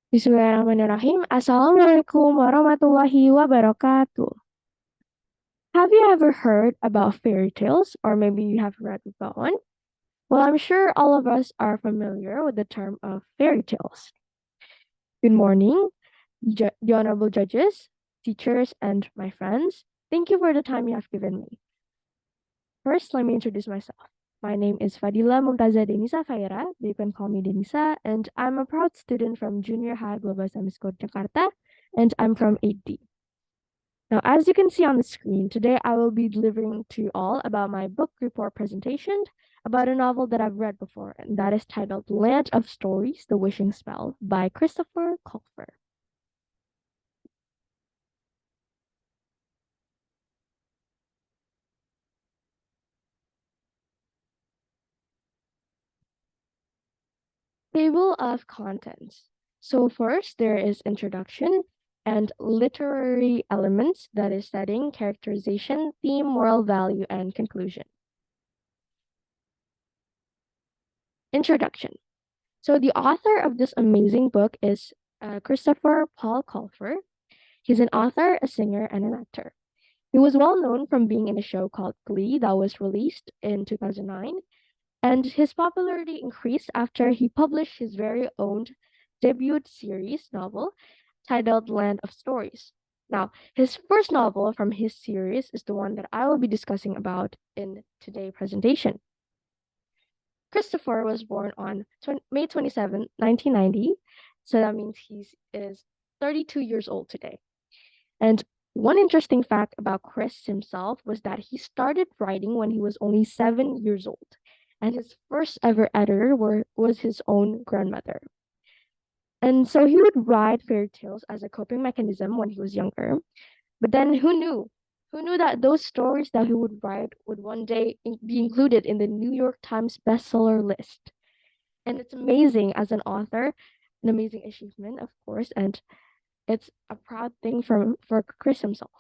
Bismillahirrahmanirrahim. Assalamualaikum warahmatullahi wabarakatuh. Have you ever heard about fairy tales, or maybe you have read about one? Well, I'm sure all of us are familiar with the term of fairy tales. Good morning, the honorable judges, teachers, and my friends. Thank you for the time you have given me. First, let me introduce myself. My name is FADILA MUMTAZA DENISSA. You can call me DENISSA, and I'm a proud student from Junior High Global Islamic School, Jakarta, and I'm from 8D. Now, as you can see on the screen, today I will be delivering to you all about my book report presentation about a novel that I've read before, and that is titled Land of Stories, The Wishing Spell by Christopher Colfer. Table of contents. So first, there is introduction and literary elements, that is setting, characterization, theme, moral value, and conclusion. Introduction. So the author of this amazing book is Christopher Paul Colfer. He's an author, a singer, and an actor. He was well known from being in a show called Glee that was released in 2009, and his popularity increased after he published his very own debut series novel titled Land of Stories. Now, his first novel from his series is the one that I will be discussing about in today's presentation. Christopher was born on May 27, 1990, so that means he is 32 years old today. And one interesting fact about Chris himself was that he started writing when he was only 7 years old, and his first ever editor was his own grandmother. And so he would write fairy tales as a coping mechanism when he was younger. But then who knew? Who knew that those stories that he would write would one day be included in the New York Times bestseller list? And it's amazing as an author, an amazing achievement, of course, and it's a proud thing for Chris himself.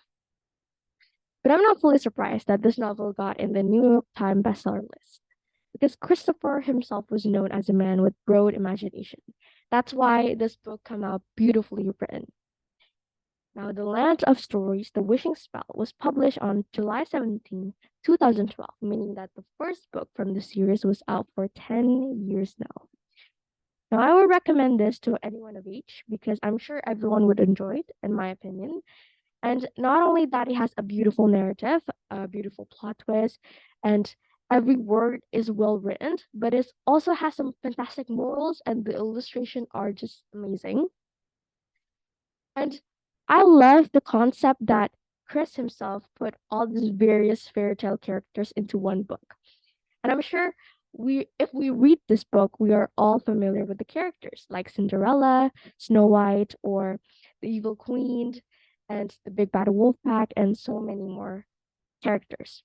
But I'm not fully surprised that this novel got in the New York Times bestseller list because Christopher himself was known as a man with broad imagination. That's why this book came out beautifully written. Now, The Land of Stories, The Wishing Spell, was published on July 17, 2012, meaning that the first book from the series was out for 10 years now. Now, I would recommend this to anyone of age because I'm sure everyone would enjoy it, in my opinion. And not only that, it has a beautiful narrative, a beautiful plot twist, and every word is well written, but it also has some fantastic morals, and the illustration are just amazing. And I love the concept that Chris himself put all these various fairy tale characters into one book. And I'm sure if we read this book, we are all familiar with the characters like Cinderella, Snow White, or the Evil Queen, and the Big Bad Wolf Pack, and so many more characters.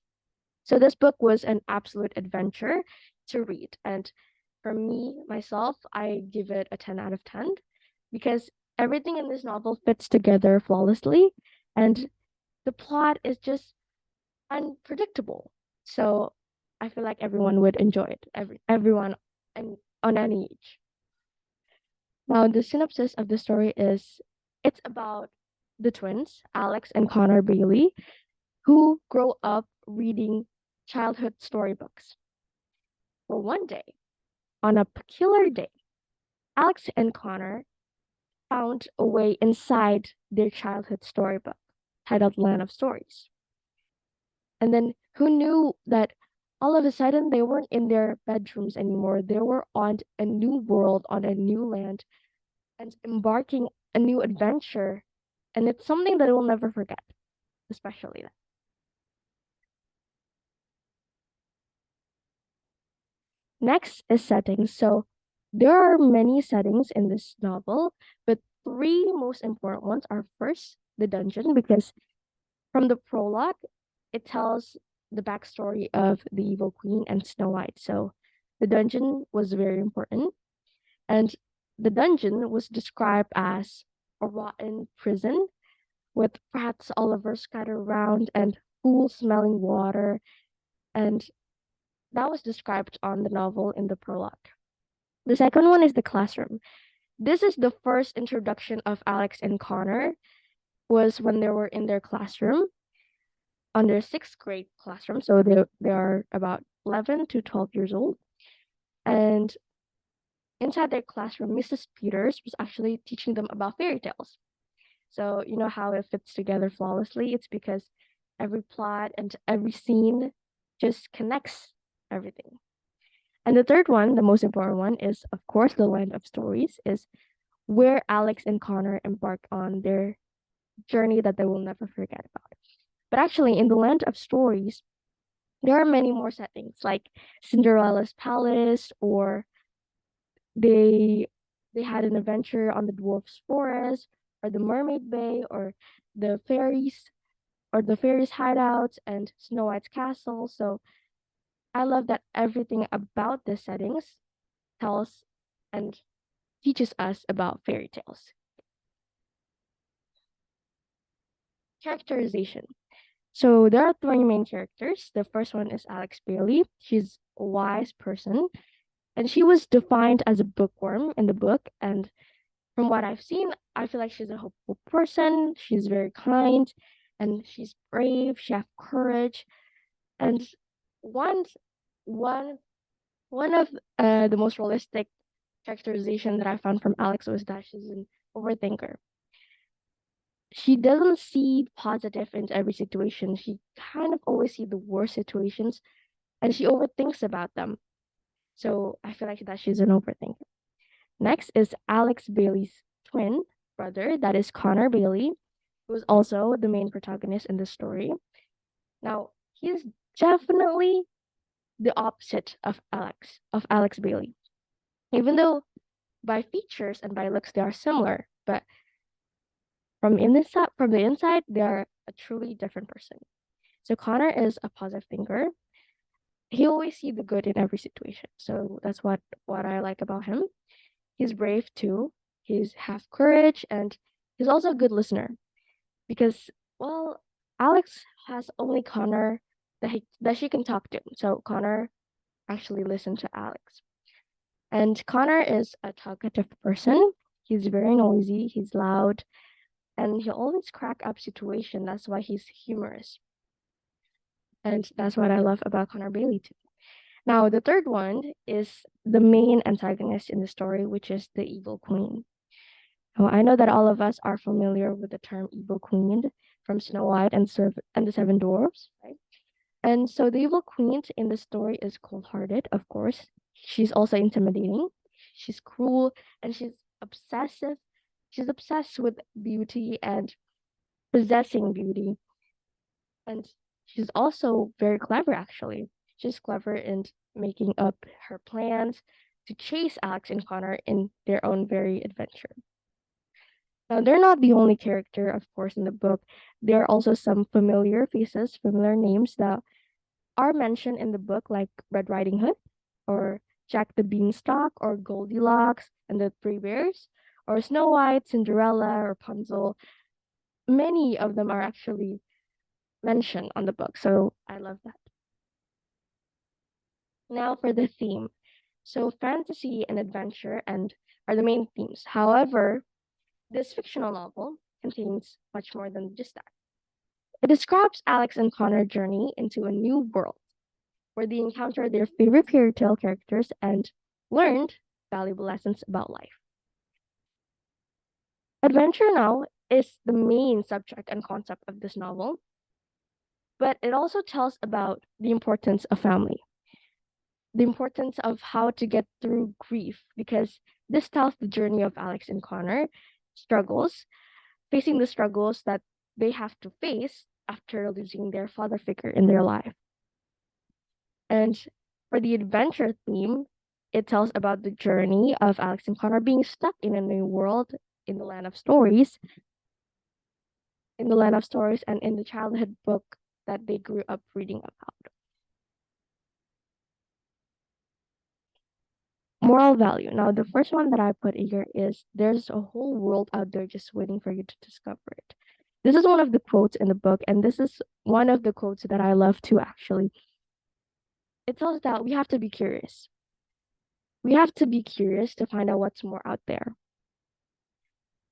So this book was an absolute adventure to read. And for me, myself, I give it a 10 out of 10 because everything in this novel fits together flawlessly and the plot is just unpredictable. So I feel like everyone would enjoy it, everyone and on any age. Now, the synopsis of the story is it's about the twins, Alex and Connor Bailey, who grow up reading childhood storybooks. Well, one day, on a peculiar day, Alex and Connor found a way inside their childhood storybook titled Land of Stories. And then who knew that all of a sudden they weren't in their bedrooms anymore. They were on a new world, on a new land, and embarking a new adventure. And it's something that we'll never forget, especially that. Next is settings. So there are many settings in this novel, but three most important ones are first, the dungeon, because from the prologue, it tells the backstory of the Evil Queen and Snow White. So the dungeon was very important. And the dungeon was described as a rotten prison with rats all over scattered around and foul smelling water. And that was described on the novel in the prologue. The second one is the classroom. This is the first introduction of Alex and Connor, was when they were in their classroom, on their sixth grade classroom. So they are about 11 to 12 years old. And inside their classroom, Mrs. Peters was actually teaching them about fairy tales. So you know how it fits together flawlessly? It's because every plot and every scene just connects everything. And the third one, the most important one, is of course the Land of Stories, is where Alex and Connor embark on their journey that they will never forget about. But actually, in the Land of Stories, there are many more settings, like Cinderella's palace, or they they had an adventure on the dwarf's forest, or the mermaid bay, or the fairies or the fairies hideouts and Snow White's castle. So I love that everything about the settings tells and teaches us about fairy tales. Characterization. So there are three main characters. The first one is Alex Bailey. She's a wise person, and she was defined as a bookworm in the book. And from what I've seen, I feel like she's a hopeful person. She's very kind, and she's brave. She has courage. And one one one of the most realistic characterization that I found from Alex was that she's an overthinker. She doesn't see positive in every situation. She kind of always see the worst situations, and she overthinks about them. So I feel like that she's an overthinker. Next is Alex Bailey's twin brother, that is Connor Bailey, who is also the main protagonist in the story. Now, he's definitely the opposite of Alex Bailey. Even though by features and by looks they are similar, but from the inside, they are a truly different person. So Connor is a positive thinker. He always see the good in every situation. So that's what I like about him. He's brave too. He's have courage, and he's also a good listener because, well, Alex has only Connor that she can talk to. So Connor actually listened to Alex. And Connor is a talkative person. He's very noisy, he's loud, and he always crack up situation. That's why he's humorous. And that's what I love about Connor Bailey too. Now, the third one is the main antagonist in the story, which is the Evil Queen. Now, I know that all of us are familiar with the term Evil Queen from Snow White and the Seven Dwarfs, right? And so the Evil Queen in the story is cold-hearted, of course. She's also intimidating. She's cruel, and she's obsessive. She's obsessed with beauty and possessing beauty. And she's also very clever, actually. She's clever in making up her plans to chase Alex and Connor in their own very adventure. Now, they're not the only character, of course, in the book. There are also some familiar faces, familiar names that are mentioned in the book, like Red Riding Hood, or Jack the Beanstalk, or Goldilocks and the Three Bears, or Snow White, Cinderella, or Rapunzel. Many of them are actually mentioned on the book, so I love that. Now for the theme. So fantasy and adventure and are the main themes. However, this fictional novel contains much more than just that. It describes Alex and Connor's journey into a new world where they encounter their favorite fairy tale characters and learned valuable lessons about life. Adventure now is the main subject and concept of this novel, but it also tells about the importance of family, the importance of how to get through grief, because this tells the journey of Alex and Connor struggles, facing the struggles that they have to face after losing their father figure in their life. And for the adventure theme, it tells about the journey of Alex and Connor being stuck in a new world in the land of stories, and in the childhood book that they grew up reading about. Moral value. Now, the first one that I put here is there's a whole world out there just waiting for you to discover it. This is one of the quotes in the book, and this is one of the quotes that I love too, actually. It tells that we have to be curious. We have to be curious to find out what's more out there.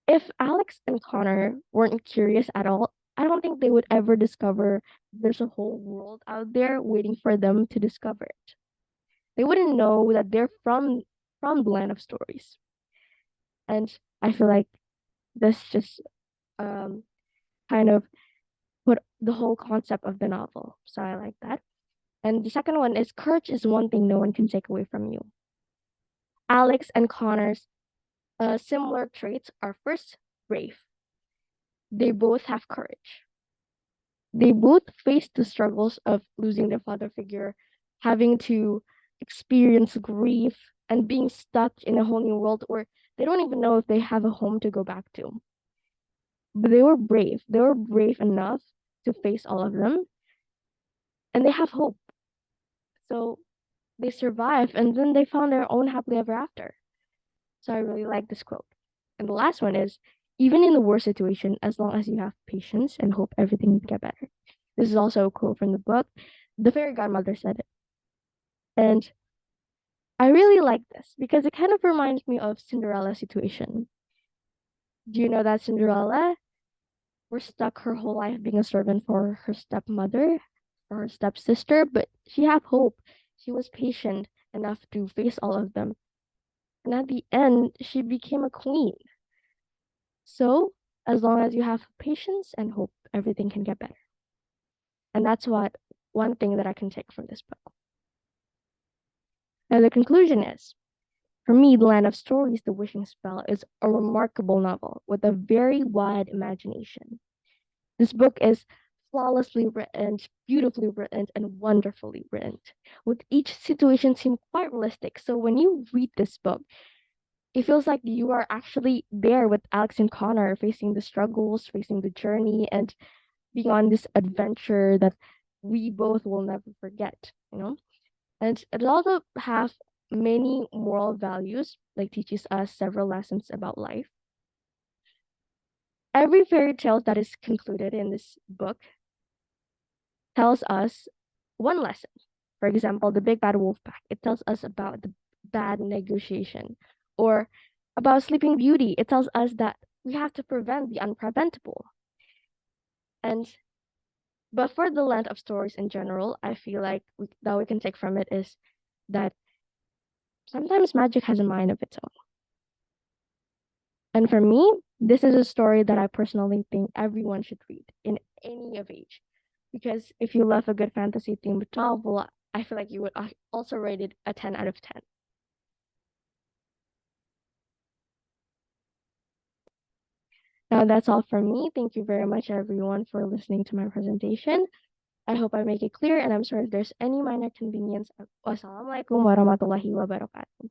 If Alex and Connor weren't curious at all, I don't think they would ever discover there's a whole world out there waiting for them to discover it. They wouldn't know that they're from the land of stories. And I feel like this just um kind of put the whole concept of the novel. So I like that. And the second one is courage is one thing no one can take away from you. Alex and Connor's similar traits are first, brave. They both have courage. They both face the struggles of losing their father figure, having to experience grief, and being stuck in a whole new world where they don't even know if they have a home to go back to. But they were brave. They were brave enough to face all of them, and they have hope. So they survive, and then they found their own happily ever after. So I really like this quote. And the last one is, even in the worst situation, as long as you have patience and hope, everything will get better. This is also a quote from the book. The fairy godmother said it. And I really like this because it kind of reminds me of Cinderella's situation. Do you know that Cinderella was stuck her whole life being a servant for her stepmother, for her stepsister, but she had hope. She was patient enough to face all of them. And at the end, she became a queen. So, as long as you have patience and hope, everything can get better. And that's what one thing that I can take from this book. Now, the conclusion is, for me, The Land of Stories, The Wishing Spell is a remarkable novel with a very wide imagination. This book is flawlessly written, beautifully written, and wonderfully written, with each situation seem quite realistic. So when you read this book, it feels like you are actually there with Alex and Connor, facing the struggles, facing the journey, and being on this adventure that we both will never forget, you know? And it also has many moral values, like teaches us several lessons about life. Every fairy tale that is concluded in this book tells us one lesson. For example, the Big Bad Wolf Pack, it tells us about the bad negotiation. Or about Sleeping Beauty, it tells us that we have to prevent the unpreventable. And but for the Land of Stories in general, I feel like that we can take from it is that sometimes magic has a mind of its own. And for me, this is a story that I personally think everyone should read in any of age. Because if you love a good fantasy themed novel, I feel like you would also rate it a 10 out of 10. Now that's all from me. Thank you very much, everyone, for listening to my presentation. I hope I make it clear, and I'm sorry if there's any minor inconvenience. Wassalamualaikum warahmatullahi wabarakatuh.